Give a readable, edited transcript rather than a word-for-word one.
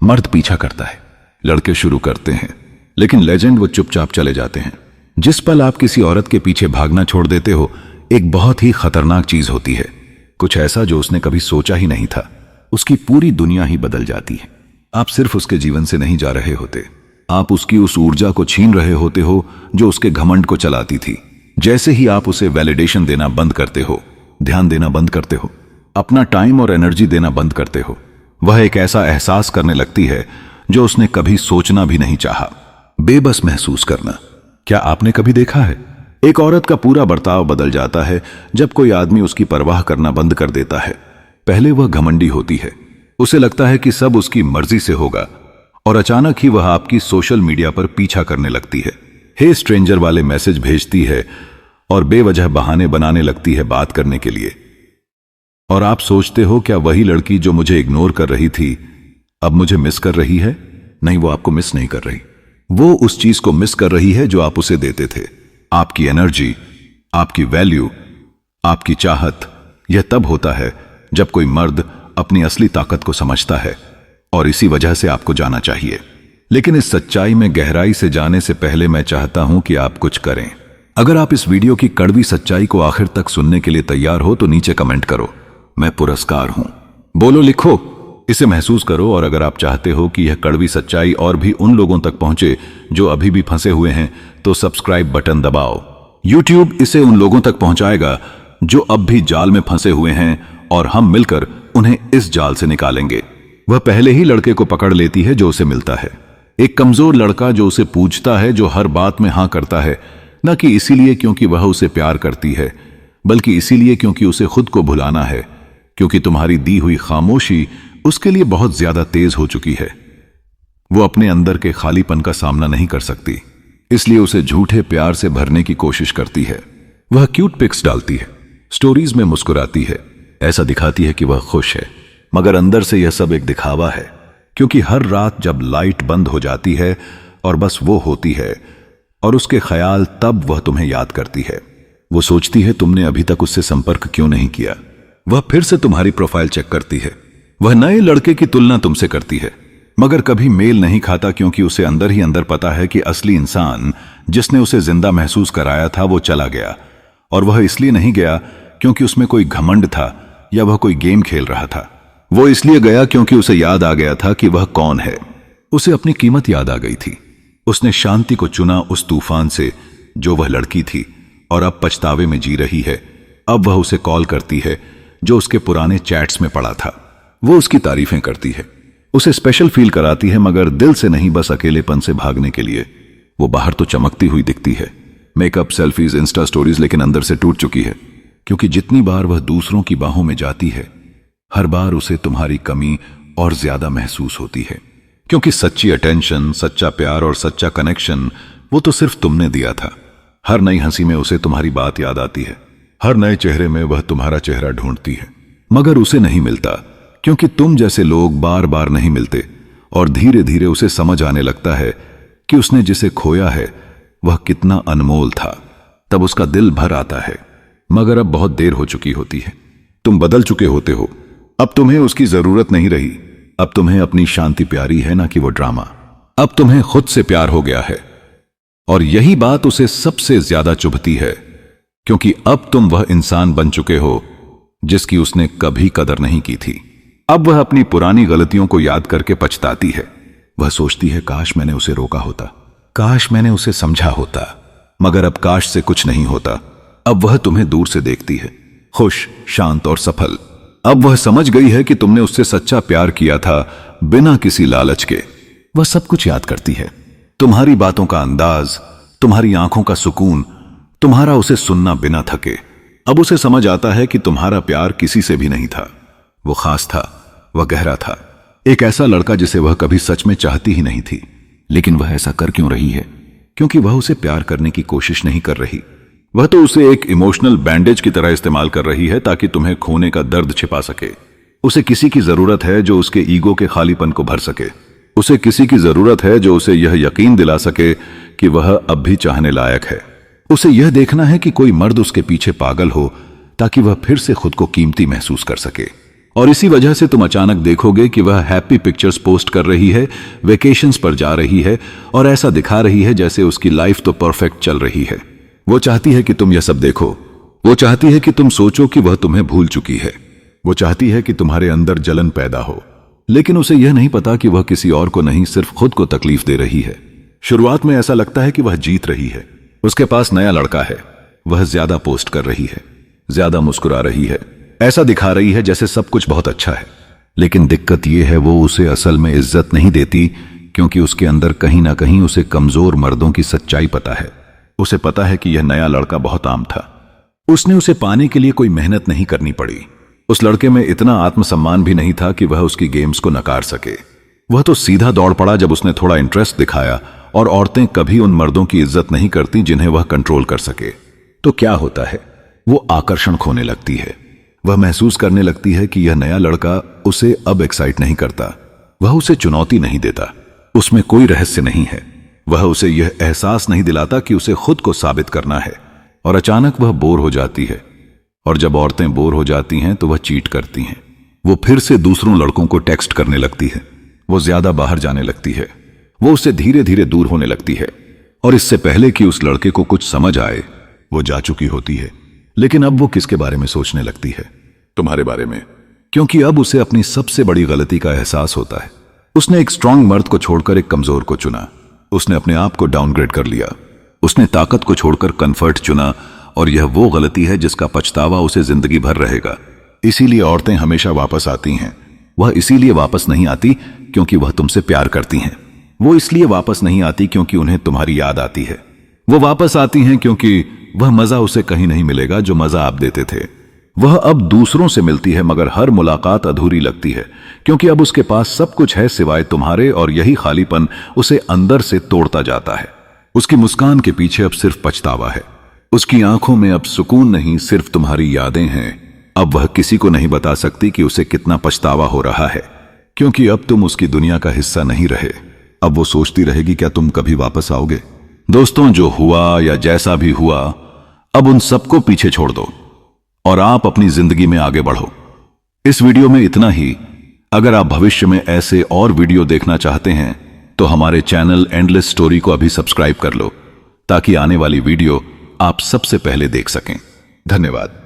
मर्द पीछा करता है, लड़के शुरू करते हैं, लेकिन लेजेंड वो चुपचाप चले जाते हैं। जिस पल आप किसी औरत के पीछे भागना छोड़ देते हो, एक बहुत ही खतरनाक चीज होती है। कुछ ऐसा जो उसने कभी सोचा ही नहीं था। उसकी पूरी दुनिया ही बदल जाती है। आप सिर्फ उसके जीवन से नहीं जा रहे होते, आप उसकी उस ऊर्जा को छीन रहे होते हो जो उसके घमंड को चलाती थी। जैसे ही आप उसे वैलिडेशन देना बंद करते हो, ध्यान देना बंद करते हो, अपना टाइम और एनर्जी देना बंद करते हो, वह एक ऐसा एहसास करने लगती है जो उसने कभी सोचना भी नहीं चाहा। बेबस महसूस करना। क्या आपने कभी देखा है एक औरत का पूरा बर्ताव बदल जाता है जब कोई आदमी उसकी परवाह करना बंद कर देता है। पहले वह घमंडी होती है, उसे लगता है कि सब उसकी मर्जी से होगा, और अचानक ही वह आपकी सोशल मीडिया पर पीछा करने लगती है, हे स्ट्रेंजर वाले मैसेज भेजती है और बेवजह बहाने बनाने लगती है बात करने के लिए। और आप सोचते हो क्या वही लड़की जो मुझे इग्नोर कर रही थी अब मुझे मिस कर रही है? नहीं, वो आपको मिस नहीं कर रही, वो उस चीज को मिस कर रही है जो आप उसे देते थे। आपकी एनर्जी, आपकी वैल्यू, आपकी चाहत। यह तब होता है जब कोई मर्द अपनी असली ताकत को समझता है, और इसी वजह से आपको जाना चाहिए। लेकिन इस सच्चाई में गहराई से जाने से पहले मैं चाहता हूं कि आप कुछ करें। अगर आप इस वीडियो की कड़वी सच्चाई को आखिर तक सुनने के लिए तैयार हो तो नीचे कमेंट करो, मैं पुरस्कार हूं। बोलो, लिखो, इसे महसूस करो। और अगर आप चाहते हो कि यह कड़वी सच्चाई और भी उन लोगों तक पहुंचे जो अभी भी फंसे हुए हैं, तो सब्सक्राइब बटन दबाओ। YouTube इसे उन लोगों तक पहुंचाएगा जो अब भी जाल में फंसे हुए हैं, और हम मिलकर उन्हें इस जाल से निकालेंगे। वह पहले ही लड़के को पकड़ लेती है जो उसे मिलता है, एक कमजोर लड़का जो उसे पूछता है, जो हर बात में हां करता है, न कि इसीलिए क्योंकि वह उसे प्यार करती है, बल्कि इसीलिए क्योंकि उसे खुद को भुलाना है, क्योंकि तुम्हारी दी हुई खामोशी उसके लिए बहुत ज्यादा तेज हो चुकी है। वो अपने अंदर के खालीपन का सामना नहीं कर सकती, इसलिए उसे झूठे प्यार से भरने की कोशिश करती है। वह क्यूट पिक्स डालती है, स्टोरीज में मुस्कुराती है, ऐसा दिखाती है कि वह खुश है, मगर अंदर से यह सब एक दिखावा है। क्योंकि हर रात जब लाइट बंद हो जाती है और बस वो होती है और उसके ख्याल, तब वह तुम्हें याद करती है। वो सोचती है तुमने अभी तक उससे संपर्क क्यों नहीं किया। वह फिर से तुम्हारी प्रोफाइल चेक करती है, वह नए लड़के की तुलना तुमसे करती है, मगर कभी मेल नहीं खाता, क्योंकि उसे अंदर ही अंदर पता है कि असली इंसान जिसने उसे जिंदा महसूस कराया था वो चला गया। और वह इसलिए नहीं गया क्योंकि उसमें कोई घमंड था या वह कोई गेम खेल रहा था। वो इसलिए गया क्योंकि उसे याद आ गया था कि वह कौन है। उसे अपनी कीमत याद आ गई थी। उसने शांति को चुना उस तूफान से जो वह लड़की थी, और अब पछतावे में जी रही है। अब वह उसे कॉल करती है जो उसके पुराने चैट्स में पड़ा था। वो उसकी तारीफें करती है, उसे स्पेशल फील कराती है, मगर दिल से नहीं, बस अकेलेपन से भागने के लिए। वो बाहर तो चमकती हुई दिखती है, मेकअप, सेल्फीज, इंस्टा स्टोरीज, लेकिन अंदर से टूट चुकी है। क्योंकि जितनी बार वह दूसरों की बाहों में जाती है, हर बार उसे तुम्हारी कमी और ज्यादा महसूस होती है। क्योंकि सच्ची अटेंशन, सच्चा प्यार और सच्चा कनेक्शन वो तो सिर्फ तुमने दिया था। हर नई हंसी में उसे तुम्हारी बात याद आती है, हर नए चेहरे में वह तुम्हारा चेहरा ढूंढती है, मगर उसे नहीं मिलता, क्योंकि तुम जैसे लोग बार बार नहीं मिलते। और धीरे धीरे उसे समझ आने लगता है कि उसने जिसे खोया है वह कितना अनमोल था। तब उसका दिल भर आता है, मगर अब बहुत देर हो चुकी होती है। तुम बदल चुके होते हो, अब तुम्हें उसकी जरूरत नहीं रही। अब तुम्हें अपनी शांति प्यारी है, ना कि वो ड्रामा। अब तुम्हें खुद से प्यार हो गया है, और यही बात उसे सबसे ज्यादा चुभती है, क्योंकि अब तुम वह इंसान बन चुके हो जिसकी उसने कभी कदर नहीं की थी। अब वह अपनी पुरानी गलतियों को याद करके पछताती है। वह सोचती है काश मैंने उसे रोका होता, काश मैंने उसे समझा होता, मगर अब काश से कुछ नहीं होता। अब वह तुम्हें दूर से देखती है, खुश, शांत और सफल। अब वह समझ गई है कि तुमने उससे सच्चा प्यार किया था, बिना किसी लालच के। वह सब कुछ याद करती है, तुम्हारी बातों का अंदाज, तुम्हारी आंखों का सुकून, तुम्हारा उसे सुनना बिना थके। अब उसे समझ आता है कि तुम्हारा प्यार किसी से भी नहीं था, वो खास था, वह गहरा था। एक ऐसा लड़का जिसे वह कभी सच में चाहती ही नहीं थी। लेकिन वह ऐसा कर क्यों रही है? क्योंकि वह उसे प्यार करने की कोशिश नहीं कर रही, वह तो उसे एक इमोशनल बैंडेज की तरह इस्तेमाल कर रही है, ताकि तुम्हें खोने का दर्द छिपा सके। उसे किसी की जरूरत है जो उसके ईगो के खालीपन को भर सके। उसे किसी की जरूरत है जो उसे यह यकीन दिला सके कि वह अब भी चाहने लायक है। उसे यह देखना है कि कोई मर्द उसके पीछे पागल हो, ताकि वह फिर से खुद को कीमती महसूस कर सके। और इसी वजह से तुम अचानक देखोगे कि वह हैप्पी पिक्चर्स पोस्ट कर रही है, वेकेशंस पर जा रही है और ऐसा दिखा रही है जैसे उसकी लाइफ तो परफेक्ट चल रही है। वो चाहती है कि तुम यह सब देखो। वो चाहती है कि तुम सोचो कि वह तुम्हें भूल चुकी है। वो चाहती है कि तुम्हारे अंदर जलन पैदा हो, लेकिन उसे यह नहीं पता कि वह किसी और को नहीं, सिर्फ खुद को तकलीफ दे रही है। शुरुआत में ऐसा लगता है कि वह जीत रही है। उसके पास नया लड़का है, वह ज्यादा पोस्ट कर रही है, ज्यादा मुस्कुरा रही है, ऐसा दिखा रही है जैसे सब कुछ बहुत अच्छा है। लेकिन दिक्कत यह है वो उसे असल में इज्जत नहीं देती, क्योंकि उसके अंदर कहीं ना कहीं उसे कमजोर मर्दों की सच्चाई पता है। उसे पता है कि यह नया लड़का बहुत आम था। उसने उसे पाने के लिए कोई मेहनत नहीं करनी पड़ी। उस लड़के में इतना आत्मसम्मान भी नहीं था कि वह उसकी गेम्स को नकार सके। वह तो सीधा दौड़ पड़ा जब उसने थोड़ा इंटरेस्ट दिखाया, और औरतें कभी उन मर्दों की इज्जत नहीं करती जिन्हें वह कंट्रोल कर सके। तो क्या होता है, वो आकर्षण खोने लगती है। वह महसूस करने लगती है कि यह नया लड़का उसे अब एक्साइट नहीं करता। वह उसे चुनौती नहीं देता, उसमें कोई रहस्य नहीं है। वह उसे यह एहसास नहीं दिलाता कि उसे खुद को साबित करना है। और अचानक वह बोर हो जाती है, और जब औरतें बोर हो जाती हैं तो वह चीट करती हैं। वो फिर से दूसरों लड़कों को टेक्स्ट करने लगती है। वो ज्यादा बाहर जाने लगती है। वो उससे धीरे धीरे दूर होने लगती है, और इससे पहले कि उस लड़के को कुछ समझ आए वो जा चुकी होती है। लेकिन अब वो किसके बारे में सोचने लगती है? तुम्हारे बारे में, क्योंकि अब उसे अपनी सबसे बड़ी गलती का एहसास होता है। उसने एक स्ट्रांग मर्द को छोड़कर एक कमजोर को चुना। उसने अपने आप को डाउनग्रेड कर लिया। उसने ताकत को छोड़कर कंफर्ट चुना, और यह वो गलती है जिसका पछतावा उसे जिंदगी भर रहेगा। इसीलिए औरतें हमेशा वापस आती हैं। वह इसीलिए वापस नहीं आती क्योंकि वह तुमसे प्यार करती हैं। वो इसलिए वापस नहीं आती क्योंकि उन्हें तुम्हारी याद आती है। वो वापस आती हैं क्योंकि वह मजा उसे कहीं नहीं मिलेगा जो मजा आप देते थे। वह अब दूसरों से मिलती है, मगर हर मुलाकात अधूरी लगती है, क्योंकि अब उसके पास सब कुछ है सिवाय तुम्हारे, और यही खालीपन उसे अंदर से तोड़ता जाता है। उसकी मुस्कान के पीछे अब सिर्फ पछतावा है। उसकी आंखों में अब सुकून नहीं, सिर्फ तुम्हारी यादें हैं। अब वह किसी को नहीं बता सकती कि उसे कितना पछतावा हो रहा है, क्योंकि अब तुम उसकी दुनिया का हिस्सा नहीं रहे। अब वो सोचती रहेगी क्या तुम कभी वापस आओगे? दोस्तों, जो हुआ या जैसा भी हुआ, अब उन सबको पीछे छोड़ दो और आप अपनी जिंदगी में आगे बढ़ो। इस वीडियो में इतना ही। अगर आप भविष्य में ऐसे और वीडियो देखना चाहते हैं तो हमारे चैनल एंडलेस स्टोरी को अभी सब्सक्राइब कर लो, ताकि आने वाली वीडियो आप सबसे पहले देख सकें। धन्यवाद।